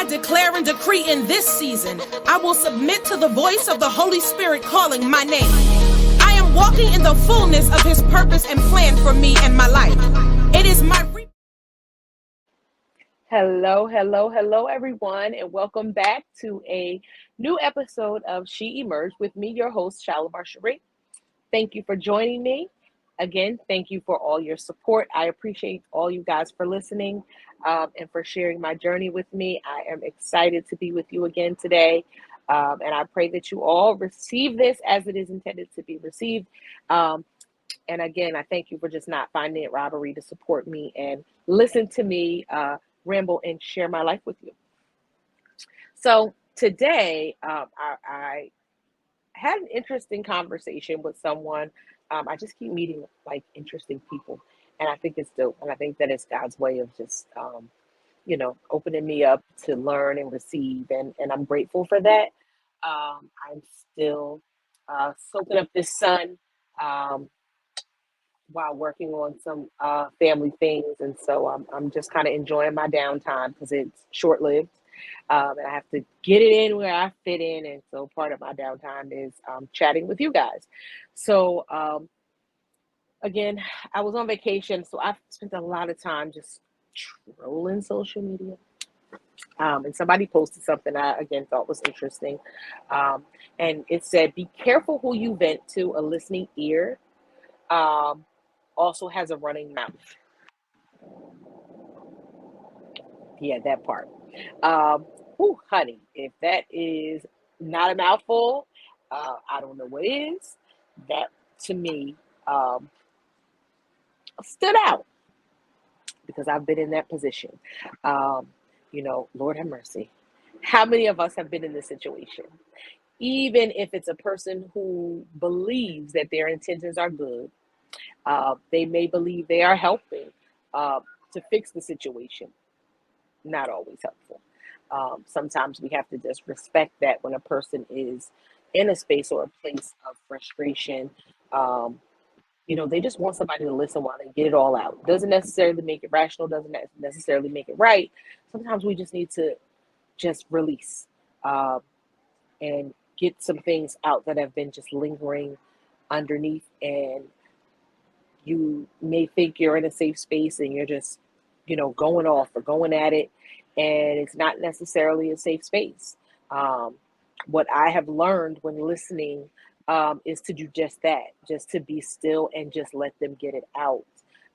declare and decree in this season, I will submit to the voice of the Holy Spirit calling my name. I am walking in the fullness of His purpose and plan for me and my life. It is my Hello, everyone, and welcome back to a new episode of S.H.E Emerged with me, your host, S.H.E. Thank you for joining me. Again, thank you for all your support. I appreciate all you guys for listening and for sharing my journey with me. I am excited to be with you again today. And I pray that you all receive this as it is intended to be received. And again, I thank you for just not finding it robbery to support me and listen to me ramble and share my life with you. So today, I had an interesting conversation with someone. I just keep meeting like interesting people, and I think it's dope. And I think that it's God's way of just, opening me up to learn and receive, and I'm grateful for that. I'm still soaking up this sun while working on some family things, and so I'm just kind of enjoying my downtime because it's short lived. And I have to get it in where I fit in. And so part of my downtime is chatting with you guys. So again, I was on vacation, so I've spent a lot of time just trolling social media. And somebody posted something I, again, thought was interesting. And it said, be careful who you vent to. A listening ear also has a running mouth. Yeah, that part. Honey, if that is not a mouthful, I don't know what is. That to me stood out because I've been in that position. Lord have mercy. How many of us have been in this situation? Even if it's a person who believes that their intentions are good, they may believe they are helping to fix the situation. Not always helpful. Sometimes we have to just respect that when a person is in a space or a place of frustration. They just want somebody to listen while they get it all out. Doesn't necessarily make it rational, doesn't necessarily make it right. Sometimes we just need to just release and get some things out that have been just lingering underneath. And you may think you're in a safe space and you're just, going off or going at it. And it's not necessarily a safe space. What I have learned when listening is to do just that, just to be still and just let them get it out.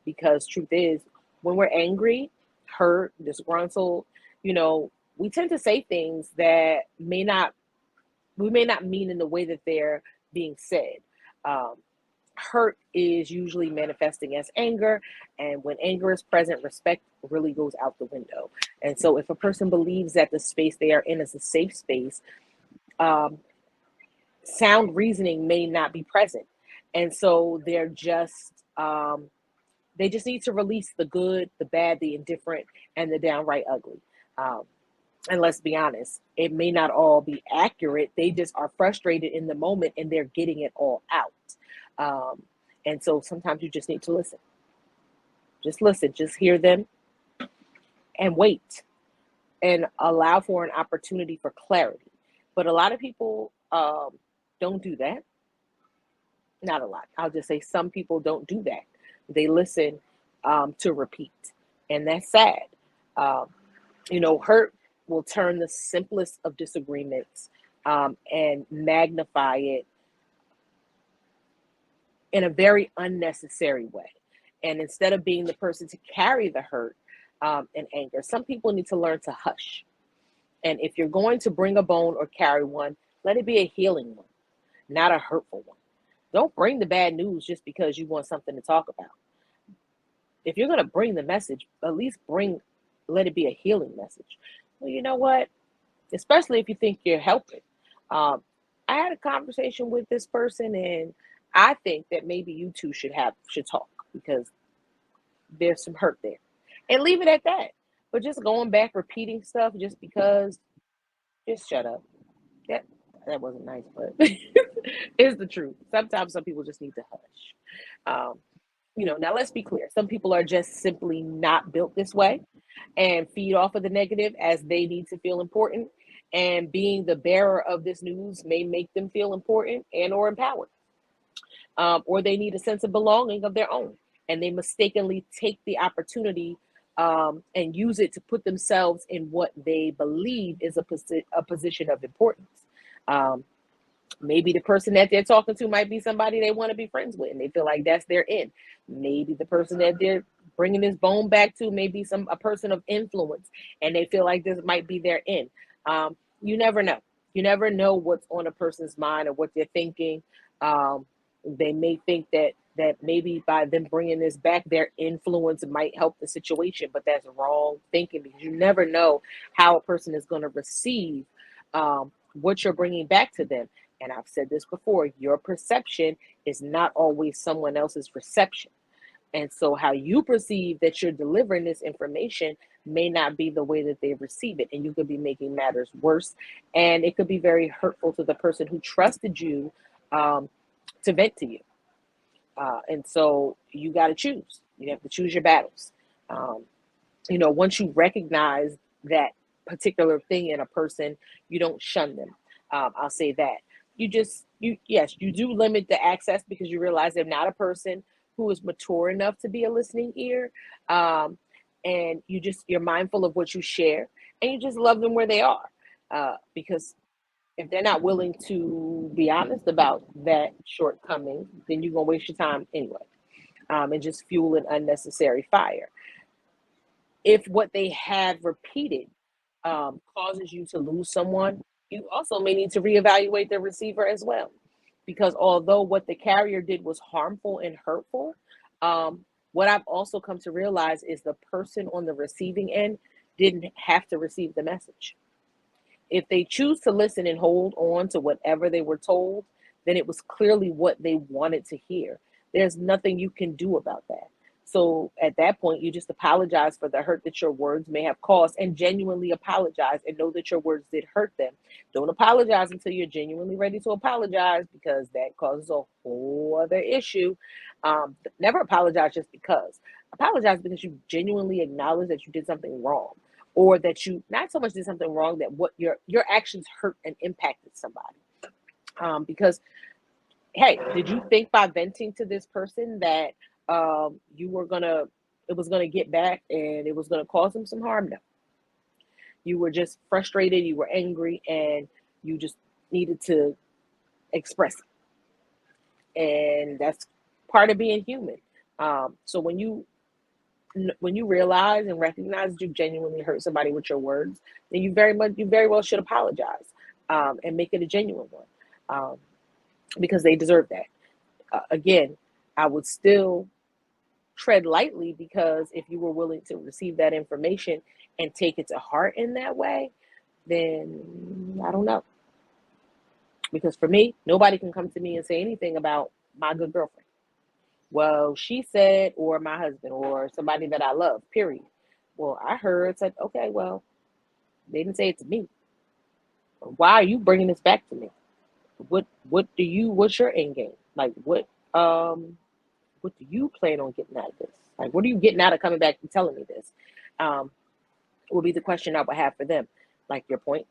Because truth is, when we're angry, hurt, disgruntled, we tend to say things that we may not mean in the way that they're being said. Hurt is usually manifesting as anger, and when anger is present, respect really goes out the window. And so if a person believes that the space they are in is a safe space, sound reasoning may not be present. And so they just need to release the good, the bad, the indifferent, and the downright ugly. And let's be honest, it may not all be accurate. They just are frustrated in the moment and they're getting it all out. And so sometimes you just need to listen. Just listen, just hear them and wait and allow for an opportunity for clarity. But a lot of people don't do that. Not a lot. I'll just say some people don't do that. They listen to repeat. And that's sad. Hurt will turn the simplest of disagreements and magnify it in a very unnecessary way. And instead of being the person to carry the hurt and anger, some people need to learn to hush. And if you're going to bring a bone or carry one, let it be a healing one, not a hurtful one. Don't bring the bad news just because you want something to talk about. If you're going to bring the message, at least let it be a healing message. Well, you know what? Especially if you think you're helping. I had a conversation with this person, and I think that maybe you two should talk because there's some hurt there. And leave it at that. But just going back repeating stuff just because, just shut up. That wasn't nice, but it's the truth. Sometimes some people just need to hush. Now let's be clear. Some people are just simply not built this way. and feed off of the negative as they need to feel important. And being the bearer of this news may make them feel important and or empowered, or they need a sense of belonging of their own, and they mistakenly take the opportunity and use it to put themselves in what they believe is a position of importance. Um, Maybe the person that they're talking to might be somebody they want to be friends with, and they feel like that's their end. Maybe the person that they're bringing this bone back to may be a person of influence, and they feel like this might be their end. You never know. You never know what's on a person's mind or what they're thinking. They may think that maybe by them bringing this back, their influence might help the situation, but that's wrong thinking, because you never know how a person is going to receive what you're bringing back to them. And I've said this before, your perception is not always someone else's reception. And so how you perceive that you're delivering this information may not be the way that they receive it. And you could be making matters worse. And it could be very hurtful to the person who trusted you to vent to you. And so you got to choose. You have to choose your battles. Once you recognize that particular thing in a person, you don't shun them. I'll say that. Yes, you do limit the access because you realize they're not a person who is mature enough to be a listening ear. And you're mindful of what you share, and you just love them where they are. Because if they're not willing to be honest about that shortcoming, then you're going to waste your time anyway, and just fuel an unnecessary fire. If what they have repeated causes you to lose someone, you also may need to reevaluate the receiver as well. Because although what the carrier did was harmful and hurtful, what I've also come to realize is the person on the receiving end didn't have to receive the message. If they choose to listen and hold on to whatever they were told, then it was clearly what they wanted to hear. There's nothing you can do about that. So at that point, you just apologize for the hurt that your words may have caused, and genuinely apologize and know that your words did hurt them. Don't apologize until you're genuinely ready to apologize, because that causes a whole other issue. Never apologize just because. Apologize because you genuinely acknowledge that you did something wrong, or that you not so much did something wrong, that what your actions hurt and impacted somebody. Because, hey, did you think by venting to this person that it was gonna get back and it was gonna cause them some harm? No. You were just frustrated, you were angry, and you just needed to express it. And that's part of being human. So when you realize and recognize that you genuinely hurt somebody with your words, then you very well should apologize, and make it a genuine one, because they deserve that. Again, I would still tread lightly, because if you were willing to receive that information and take it to heart in that way, then I don't know. Because for me, nobody can come to me and say anything about my good girlfriend. Well, she said, or my husband, or somebody that I love, period. Well, I heard, said, okay, well, they didn't say it to me. Why are you bringing this back to me? What's your end game? Like, what do you plan on getting out of this? Like, what are you getting out of coming back and telling me this? Will be the question I would have for them. Like, your point.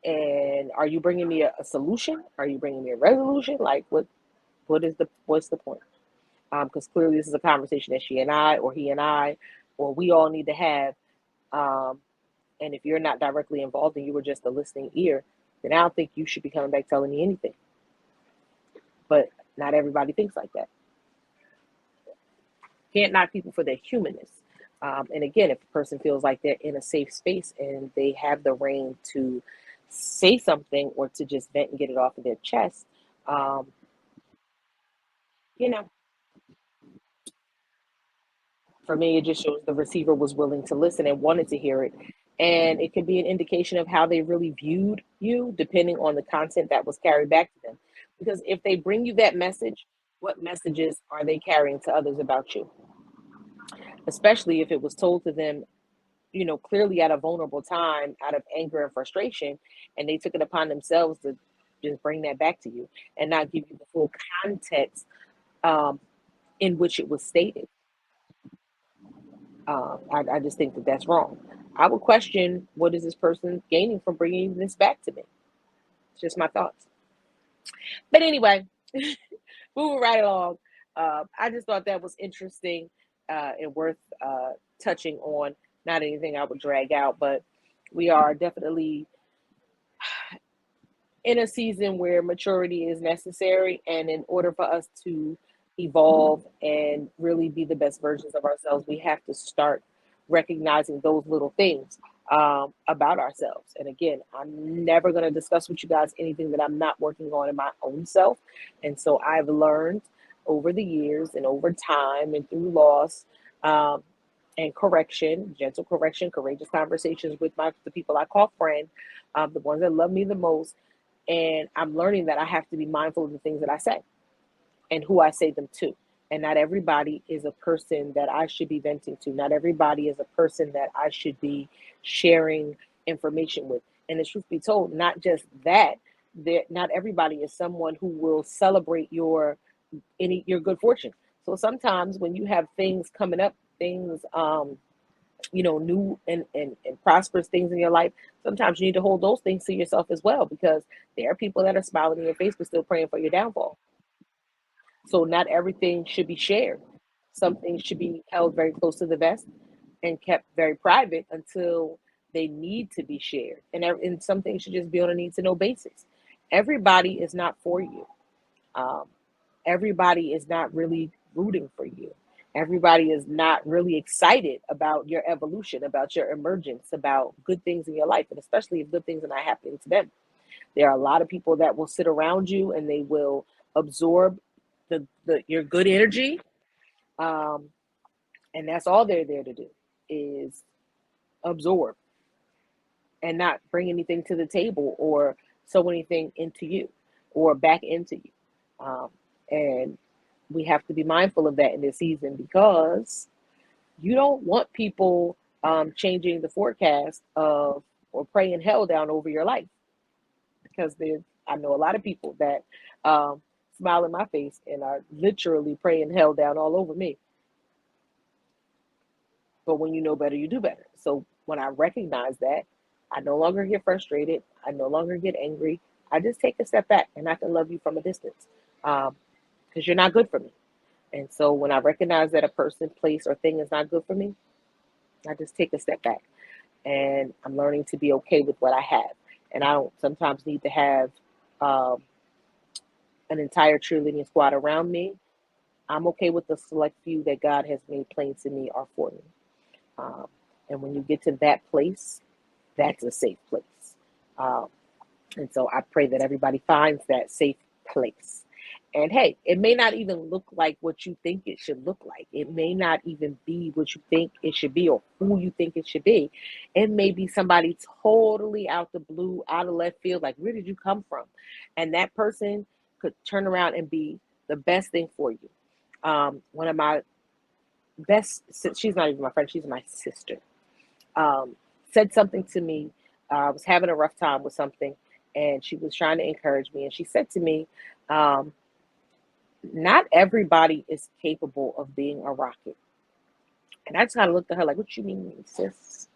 And are you bringing me a solution? Are you bringing me a resolution? Like, what's the point? Because clearly this is a conversation that she and I, or he and I, or we all need to have. And if you're not directly involved and you were just a listening ear, then I don't think you should be coming back telling me anything. But not everybody thinks like that. Can't knock people for their humanness. And again, if a person feels like they're in a safe space and they have the reign to say something or to just vent and get it off of their chest, um, you know, for me, it just shows the receiver was willing to listen and wanted to hear it. And it could be an indication of how they really viewed you, depending on the content that was carried back to them. Because if they bring you that message, what messages are they carrying to others about you? Especially if it was told to them, clearly at a vulnerable time, out of anger and frustration, and they took it upon themselves to just bring that back to you and not give you the full context in which it was stated. I just think that that's wrong. I would question, what is this person gaining from bringing this back to me? It's just my thoughts. But anyway, moving right along. I just thought that was interesting and worth touching on. Not anything I would drag out, but we are definitely in a season where maturity is necessary. And in order for us to evolve and really be the best versions of ourselves, we have to start recognizing those little things about ourselves. And again, I'm never going to discuss with you guys anything that I'm not working on in my own self. And so I've learned over the years and over time and through loss, um, and correction, gentle correction, courageous conversations with the people I call friend, the ones that love me the most, and I'm learning that I have to be mindful of the things that I say and who I say them to. And not everybody is a person that I should be venting to. Not everybody is a person that I should be sharing information with. And the truth be told, not just that, not everybody is someone who will celebrate your good fortune. So sometimes when you have things coming up, things new and prosperous things in your life, sometimes you need to hold those things to yourself as well, because there are people that are smiling in your face but still praying for your downfall. So not everything should be shared. Some things should be held very close to the vest and kept very private until they need to be shared. And some things should just be on a need to know basis. Everybody is not for you. Um, Everybody is not really rooting for you. Everybody is not really excited about your evolution, about your emergence, about good things in your life, and especially if good things are not happening to them. There are a lot of people that will sit around you and they will absorb your good energy, um, and that's all they're there to do is absorb and not bring anything to the table or sow anything into you or back into you. And we have to be mindful of that in this season, because you don't want people changing the forecast of or praying hell down over your life. Because I know a lot of people that um, smile in my face and are literally praying hell down all over me. But when you know better, you do better. So when I recognize that, I no longer get frustrated. I no longer get angry. I just take a step back and I can love you from a distance, because you're not good for me. And so when I recognize that a person, place, or thing is not good for me, I just take a step back, and I'm learning to be okay with what I have. And I don't sometimes need to have um, an entire cheerleading squad around me. I'm okay with the select few that God has made plain to me are for me. Um, and when you get to that place, that's a safe place. Um, and so I pray that everybody finds that safe place. And hey, it may not even look like what you think it should look like. It may not even be what you think it should be or who you think it should be. It may be somebody totally out the blue, out of left field. Like, where did you come from? And that person could turn around and be the best thing for you. One of my best, she's not even my friend, she's my sister, um, said something to me. I was having a rough time with something, and she was trying to encourage me. And she said to me, um, not everybody is capable of being a rocket. And I just kind of looked at her like, what you mean, sis?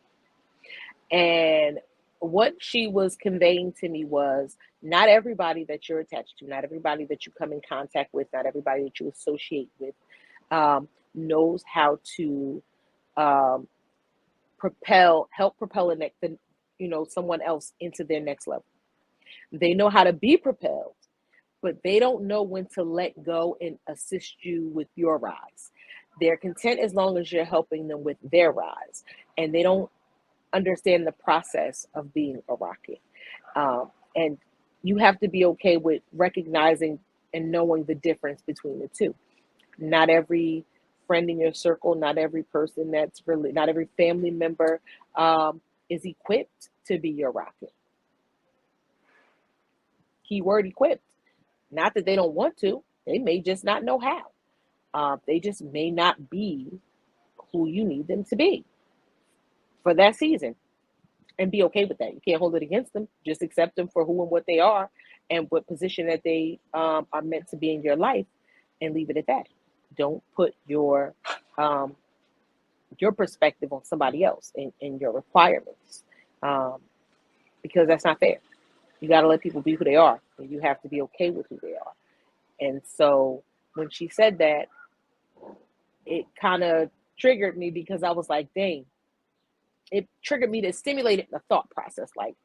And what she was conveying to me was, not everybody that you're attached to, not everybody that you come in contact with, not everybody that you associate with knows how to um, help propel someone else into their next level. They know how to be propelled, but they don't know when to let go and assist you with your rise. They're content as long as you're helping them with their rise, and they don't understand the process of being a rocket. And you have to be okay with recognizing and knowing the difference between the two. Not every friend in your circle, not every person not every family member is equipped to be your rocket. Keyword equipped. Not that they don't want to, they may just not know how. They just may not be who you need them to be for that season, and be okay with that. You can't hold it against them. Just accept them for who and what they are and what position that they are meant to be in your life, and leave it at that. Don't put your your perspective on somebody else and your requirements, um, because that's not fair. You got to let people be who they are, and you have to be okay with who they are. And so when she said that, it kind of triggered me because I was like, dang, it triggered me to stimulate the thought process. Like,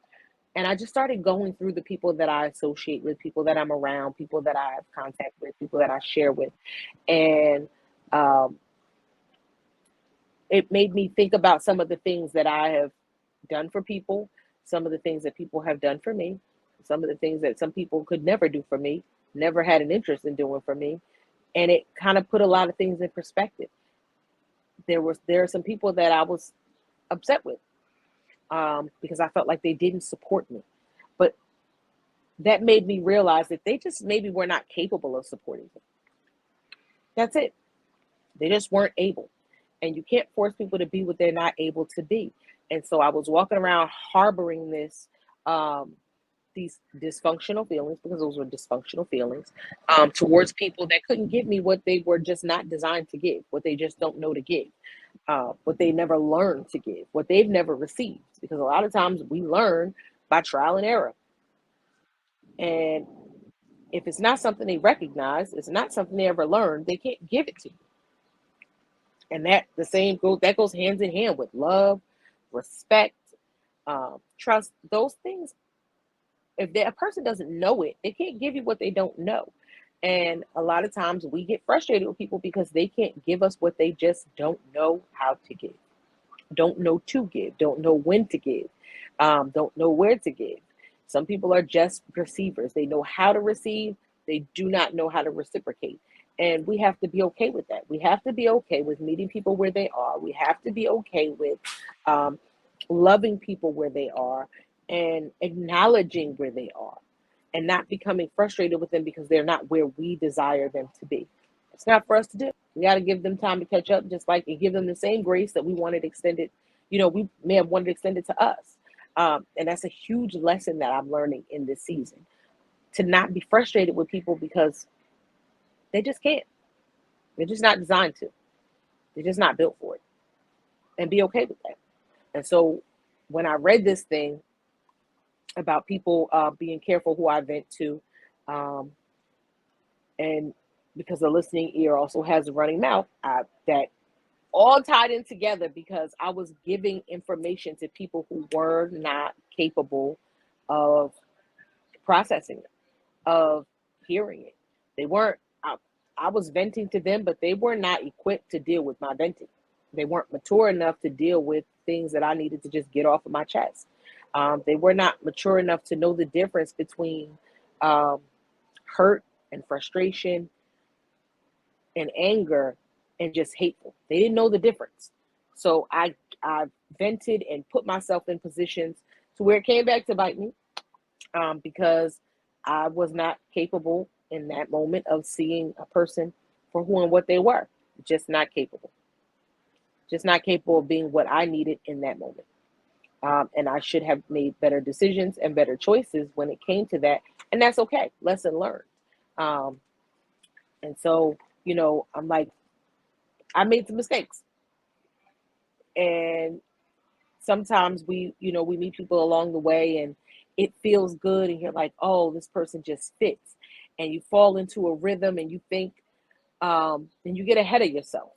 and I just started going through the people that I associate with, people that I'm around, people that I have contact with, people that I share with. And um, it made me think about some of the things that I have done for people, some of the things that people have done for me, some of the things that some people could never do for me, never had an interest in doing for me. And it kind of put a lot of things in perspective. There are some people that I was upset with, because I felt like they didn't support me. But that made me realize that they just maybe were not capable of supporting me. That's it. They just weren't able. And you can't force people to be what they're not able to be. And so I was walking around harboring um, these dysfunctional feelings, because those were dysfunctional feelings, towards people that couldn't give me what they were just not designed to give, what they just don't know to give, what they never learned to give, what they've never received. Because a lot of times we learn by trial and error. And if it's not something they recognize, it's not something they ever learned, they can't give it to you. And that goes hands in hand with love, respect, trust. Those things, if a person doesn't know it, they can't give you what they don't know. And a lot of times we get frustrated with people because they can't give us what they just don't know how to give, don't know to give, don't know when to give, don't know where to give. Some people are just receivers. They know how to receive, they do not know how to reciprocate. And we have to be okay with that. We have to be okay with meeting people where they are. We have to be okay with um, loving people where they are and acknowledging where they are and not becoming frustrated with them because they're not where we desire them to be. It's not for us to do. We got to give them time to catch up, just like and give them the same grace that we wanted extended. We may have wanted extended to us. And that's a huge lesson that I'm learning in this season, to not be frustrated with people because they just can't. They're just not designed to. They're just not built for it. And be okay with that. And so when I read this thing about people being careful who I vent to, um, and because the listening ear also has a running mouth, that all tied in together because I was giving information to people who were not capable of processing it, of hearing it. They weren't, I was venting to them, but they were not equipped to deal with my venting. They weren't mature enough to deal with things that I needed to just get off of my chest. They were not mature enough to know the difference between um, hurt and frustration and anger and just hateful. They didn't know the difference. So I vented and put myself in positions to where it came back to bite me, because I was not capable in that moment of seeing a person for who and what they were. Just not capable. Just not capable of being what I needed in that moment. And I should have made better decisions and better choices when it came to that. And that's okay. Lesson learned. Um, and so, I'm like, I made some mistakes. And sometimes we meet people along the way and it feels good. And you're like, oh, this person just fits. And you fall into a rhythm and you think, and you get ahead of yourself.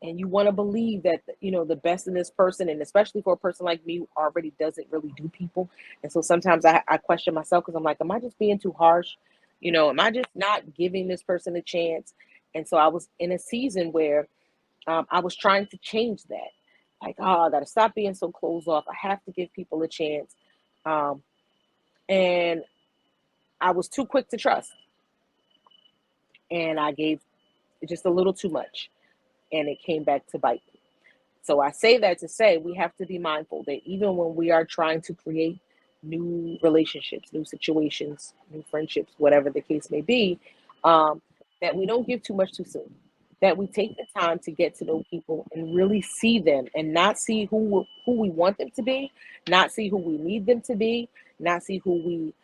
And you want to believe that the best in this person, and especially for a person like me who already doesn't really do people. And so sometimes I question myself because I'm like, am I just being too harsh? Am I just not giving this person a chance? And so I was in a season where I was trying to change that. Like, oh, I got to stop being so closed off. I have to give people a chance. Um, and I was too quick to trust. And I gave just a little too much. And it came back to bite me. So I say that to say we have to be mindful that even when we are trying to create new relationships, new situations, new friendships, whatever the case may be, that we don't give too much too soon. That we take the time to get to know people and really see them, and not see who we want them to be, not see who we need them to be, not see who we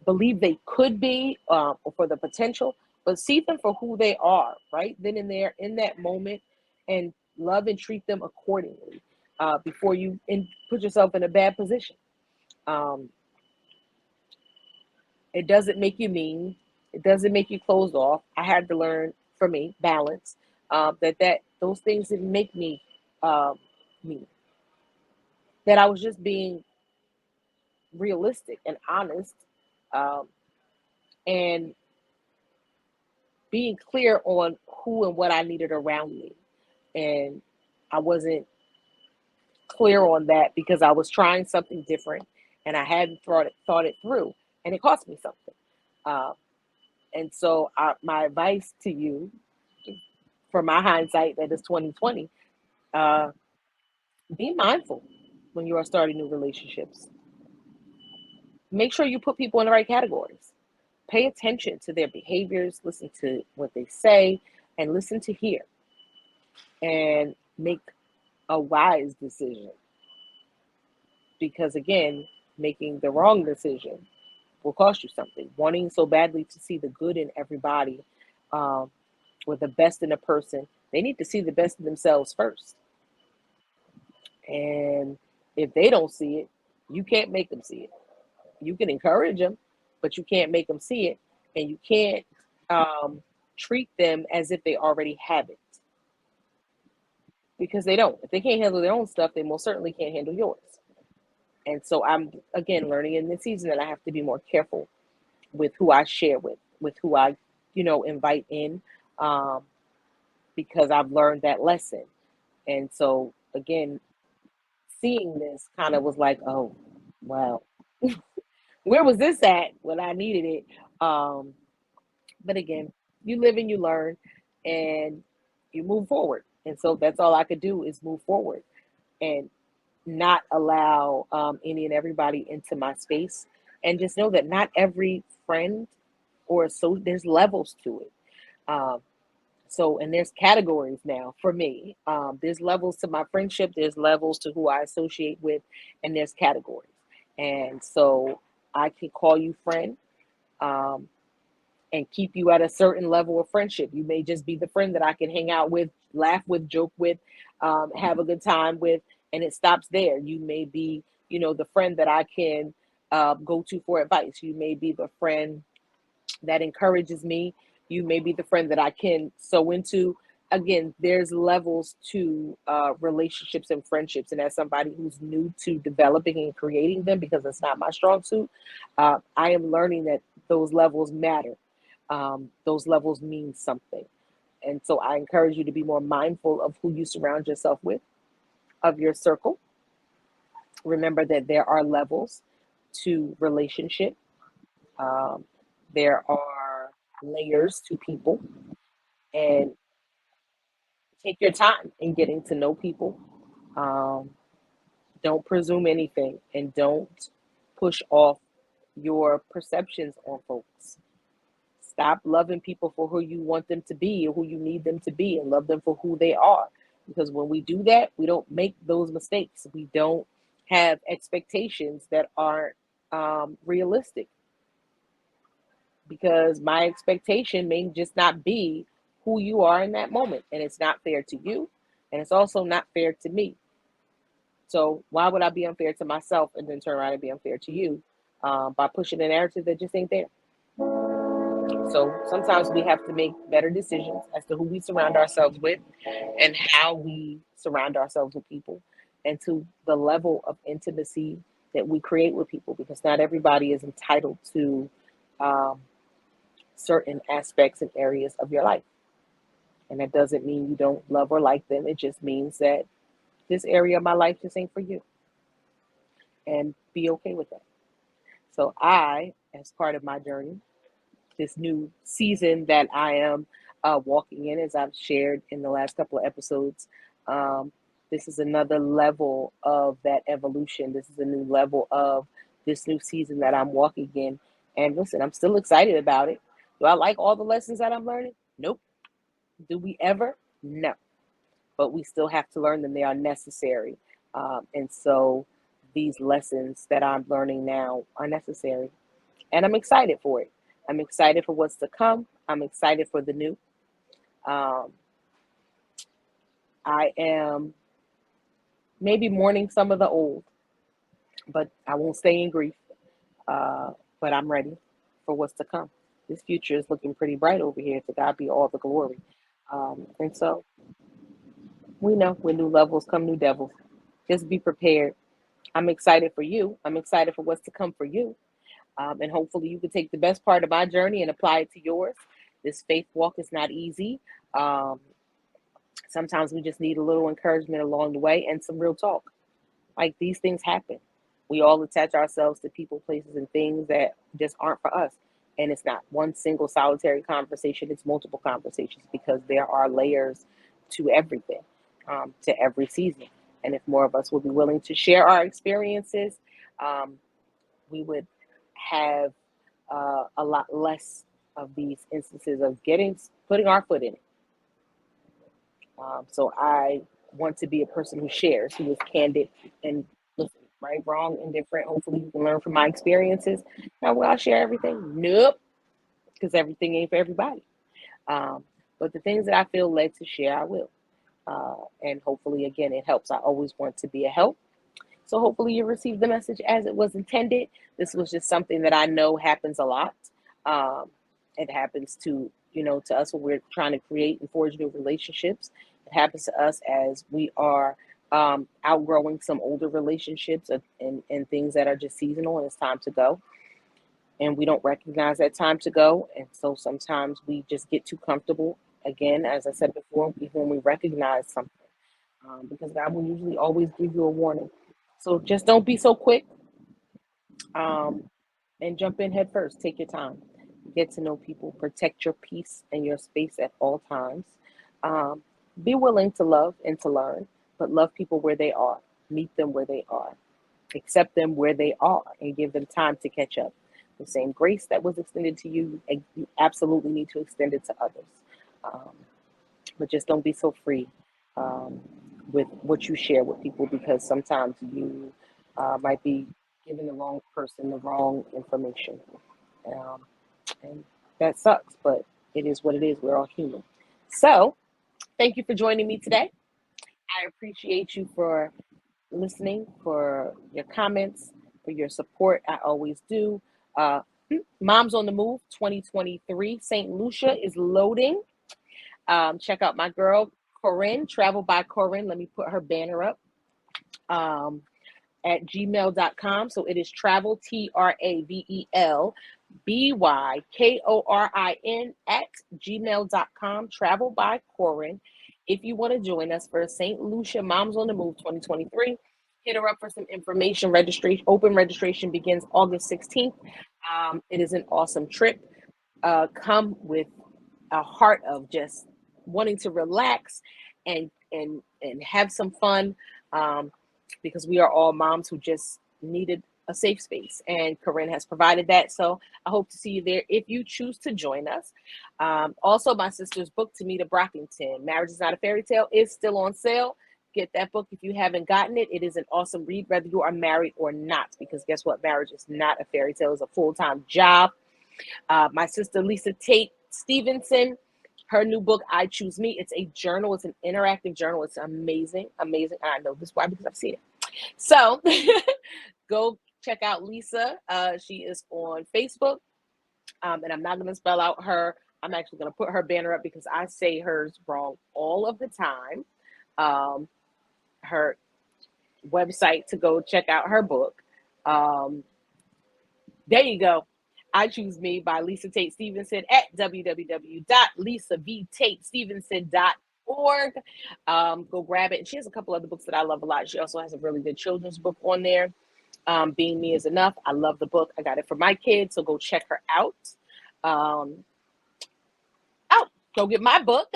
believe they could be, or for the potential, but see them for who they are, right then and there in that moment. and love and treat them accordingly before you put yourself in a bad position. Um, it doesn't make you mean. It doesn't make you closed off. I had to learn, for me, balance. That those things didn't make me um, mean. That I was just being realistic and honest, um, and being clear on who and what I needed around me. And I wasn't clear on that because I was trying something different and I hadn't thought it through, and it cost me something. Uh, and so, my advice to you, from my hindsight, that is 2020, uh, be mindful when you are starting new relationships. Make sure you put people in the right categories. Pay attention to their behaviors, listen to what they say, and listen to hear, and make a wise decision. Because again, making the wrong decision will cost you something. Wanting so badly to see the good in everybody, um, or the best in a person, they need to see the best in themselves first. And if they don't see it, you can't make them see it. You can encourage them, but you can't make them see it. And you can't um, treat them as if they already have it, because they don't. If they can't handle their own stuff, they most certainly can't handle yours. And so I'm, again, learning in this season that I have to be more careful with who I share with who I, invite in, um, because I've learned that lesson. And so, again, seeing this kind of was like, oh, wow, where was this at when I needed it? Um, but again, you live and you learn, and you move forward. And so that's all I could do is move forward and not allow any and everybody into my space, and just know that not every friend, or so there's levels to it. Um, so, and there's categories now for me. There's levels to my friendship, there's levels to who I associate with, and there's categories. And so I can call you friend, um, and keep you at a certain level of friendship. You may just be the friend that I can hang out with, laugh with, joke with, have a good time with, and it stops there. You may be, the friend that I can go to for advice. You may be the friend that encourages me. You may be the friend that I can sew into. Again, there's levels to relationships and friendships. And as somebody who's new to developing and creating them, because it's not my strong suit, I am learning that those levels matter. Those levels mean something. And so I encourage you to be more mindful of who you surround yourself with, of your circle. Remember that there are levels to relationship. Um, there are layers to people, and take your time in getting to know people. Um, don't presume anything, and don't push off your perceptions on folks. Stop loving people for who you want them to be or who you need them to be, and love them for who they are. Because when we do that, we don't make those mistakes. We don't have expectations that aren't realistic, because my expectation may just not be who you are in that moment. And it's not fair to you. And it's also not fair to me. So why would I be unfair to myself and then turn around and be unfair to you by pushing a narrative that just ain't there? So sometimes we have to make better decisions as to who we surround ourselves with, and how we surround ourselves with people, and to the level of intimacy that we create with people, because not everybody is entitled to um, certain aspects and areas of your life. And that doesn't mean you don't love or like them. It just means that this area of my life just ain't for you. And be okay with that. So I, as part of my journey, this new season that I am walking in, as I've shared in the last couple of episodes, um, this is another level of that evolution. This is a new level of this new season that I'm walking in. And listen, I'm still excited about it. Do I like all the lessons that I'm learning? Nope. Do we ever? No. But we still have to learn them. They are necessary. And so these lessons that I'm learning now are necessary. And I'm excited for it. I'm excited for what's to come. I'm excited for the new. Um, I am maybe mourning some of the old, but I won't stay in grief. Uh, but I'm ready for what's to come. This future is looking pretty bright over here. To God be all the glory. And so we know when new levels come, new devils. Just be prepared. I'm excited for you. I'm excited for what's to come for you. And hopefully you can take the best part of my journey and apply it to yours. This faith walk is not easy. Um, Sometimes we just need a little encouragement along the way and some real talk. Like these things happen. We all attach ourselves to people, places, and things that just aren't for us. And it's not one single solitary conversation, it's multiple conversations because there are layers to everything, to every season. And if more of us would be willing to share our experiences, um, we would have a lot less of these instances of putting our foot in it. So I want to be a person who shares, who is candid and listen, right, wrong, indifferent. Hopefully you can learn from my experiences. Now, will I share everything? Nope, because everything ain't for everybody. Um, but the things that I feel led to share, I will. And hopefully, again, it helps. I always want to be a help. So hopefully you received the message as it was intended. This was just something that I know happens a lot. Um, it happens to us when we're trying to create and forge new relationships. It happens to us as we are outgrowing some older relationships and things that are just seasonal and it's time to go. And we don't recognize that time to go. And so sometimes we just get too comfortable. Again, as I said before, even when we recognize something, because God will usually always give you a warning. So just don't be so quick um, and jump in head first. Take your time. Get to know people. Protect your peace and your space at all times. Um, be willing to love and to learn, but love people where they are. Meet them where they are. Accept them where they are and give them time to catch up. The same grace that was extended to you, you absolutely need to extend it to others. Um, but just don't be so free um, with what you share with people because sometimes you might be giving the wrong person the wrong information. Um, and that sucks, but it is what it is. We're all human. So, thank you for joining me today. I appreciate you for listening, for your comments, for your support. I always do. Uh, Moms on the Move 2023. St. Lucia is loading. Check out my girl, Corinne, Travel by Corinne. Let me put her banner up at gmail.com. So it is travel, TravelByKorin at gmail.com. Travel by Corin. If you want to join us for St. Lucia Moms on the Move 2023, hit her up for some information. Open registration begins August 16th. It is an awesome trip. Come with a heart of just wanting to relax and have some fun because we are all moms who just needed a safe space, and Corinne has provided that. So I hope to see you there if you choose to join us. Also, my sister's book, Tamita Brockington, Marriage is Not a Fairy Tale, is still on sale. Get that book if you haven't gotten it. It is an awesome read, whether you are married or not, because guess what? Marriage is not a fairy tale. It's a full-time job. My sister, Lisa Tate Stevenson, her new book, I Choose Me. It's a journal. It's an interactive journal. It's amazing, amazing. And I know this why because I've seen it. So go check out Lisa. She is on Facebook. And I'm not going to spell out I'm actually going to put her banner up because I say hers wrong all of the time. Her website to go check out her book. There you go. I Choose Me by Lisa Tate Stevenson at www.lisavtatestevenson.org. Go grab it. And she has a couple other books that I love a lot. She also has a really good children's book on there. Being Me is Enough. I love the book. I got it for my kids, so go check her out. Go get my book.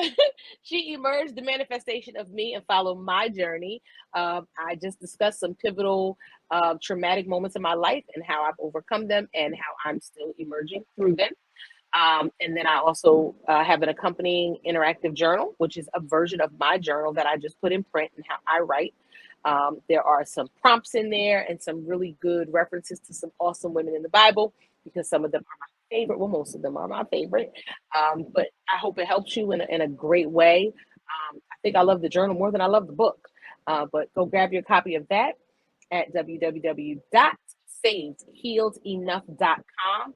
She Emerged, the Manifestation of Me, and follow my journey. I just discussed some pivotal traumatic moments in my life and how I've overcome them and how I'm still emerging through them. And then I also have an accompanying interactive journal, which is a version of my journal that I just put in print and how I write. There are some prompts in there and some really good references to some awesome women in the Bible because some of them are my favorite. Well, most of them are my favorite. But I hope it helps you in a great way. I think I love the journal more than I love the book. But go grab your copy of that at www.savedhealedenough.com.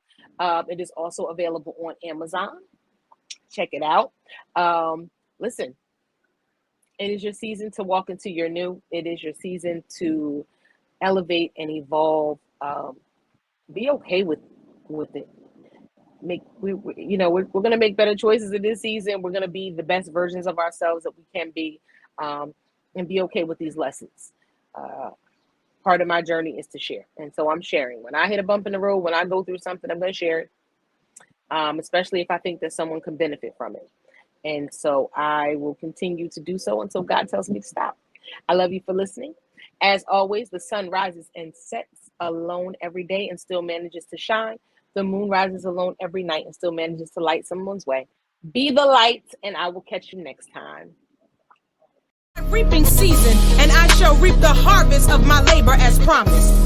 It is also available on Amazon. Check it out. Listen, it is your season to walk into your new. It is your season to elevate and evolve. Be okay with it. We're going to make better choices in this season. We're going to be the best versions of ourselves that we can be, and be okay with these lessons. Part of my journey is to share, and so I'm sharing. When I hit a bump in the road, when I go through something, I'm going to share it, especially if I think that someone can benefit from it. And so I will continue to do so until God tells me to stop. I love you for listening. As always, the sun rises and sets alone every day and still manages to shine. The moon rises alone every night and still manages to light someone's way. Be the light, and I will catch you next time. Reaping season, and I shall reap the harvest of my labor as promised.